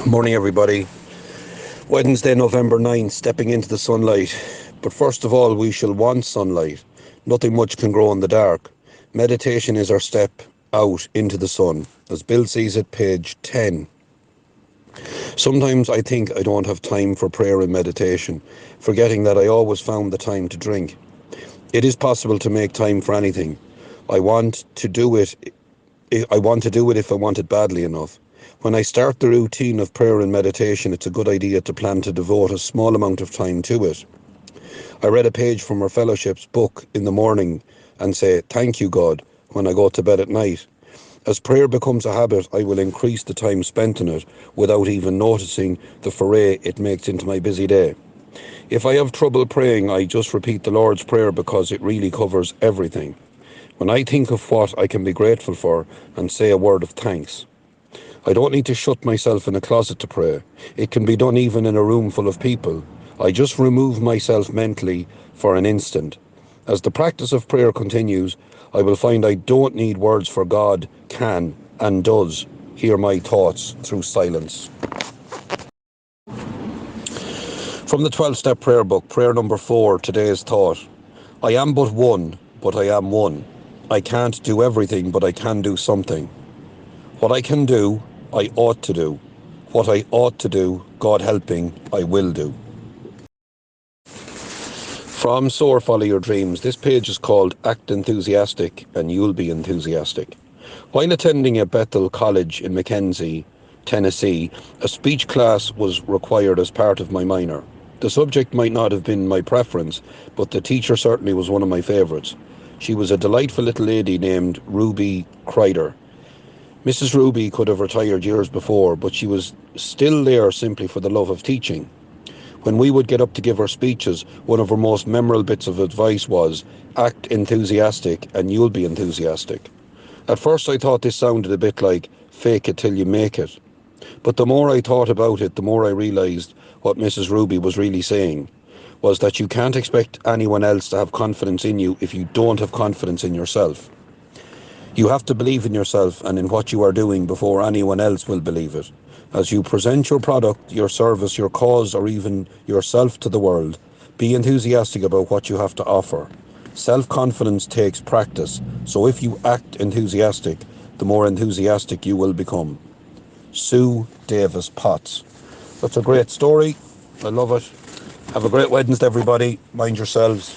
Morning, everybody. Wednesday, November 9th, stepping into the sunlight. But first of all, we shall want sunlight. Nothing much can grow in the dark. Meditation is our step out into the sun. As Bill sees it, page 10. Sometimes I think I don't have time for prayer and meditation, forgetting that I always found the time to drink. It is possible to make time for anything. I want to do it. I want to do it if I want it badly enough. When I start the routine of prayer and meditation, it's a good idea to plan to devote a small amount of time to it. I read a page from our fellowship's book in the morning and say, "Thank you, God," when I go to bed at night. As prayer becomes a habit, I will increase the time spent in it without even noticing the foray it makes into my busy day. If I have trouble praying, I just repeat the Lord's Prayer because it really covers everything. When I think of what I can be grateful for and say a word of thanks, I don't need to shut myself in a closet to pray. It can be done even in a room full of people. I just remove myself mentally for an instant. As the practice of prayer continues, I will find I don't need words, for God can and does hear my thoughts through silence. From the 12-step prayer book, prayer number 4, today's thought. I am but one, but I am one. I can't do everything, but I can do something. What I can do, I ought to do. What I ought to do, God helping, I will do. From Soar Follow Your Dreams, this page is called Act Enthusiastic and You'll Be Enthusiastic. While attending a Bethel College in Mackenzie, Tennessee, a speech class was required as part of my minor. The subject might not have been my preference, but the teacher certainly was one of my favourites. She was a delightful little lady named Ruby Kreider. Mrs. Ruby could have retired years before, but she was still there simply for the love of teaching. When we would get up to give her speeches, one of her most memorable bits of advice was, "Act enthusiastic and you'll be enthusiastic." At first I thought this sounded a bit like fake it till you make it. But the more I thought about it, the more I realised what Mrs. Ruby was really saying was that you can't expect anyone else to have confidence in you if you don't have confidence in yourself. You have to believe in yourself and in what you are doing before anyone else will believe it. As you present your product, your service, your cause, or even yourself to the world, be enthusiastic about what you have to offer. Self-confidence takes practice, so if you act enthusiastic, the more enthusiastic you will become. Sue Davis Potts. That's a great story. I love it. Have a great Wednesday, everybody. Mind yourselves.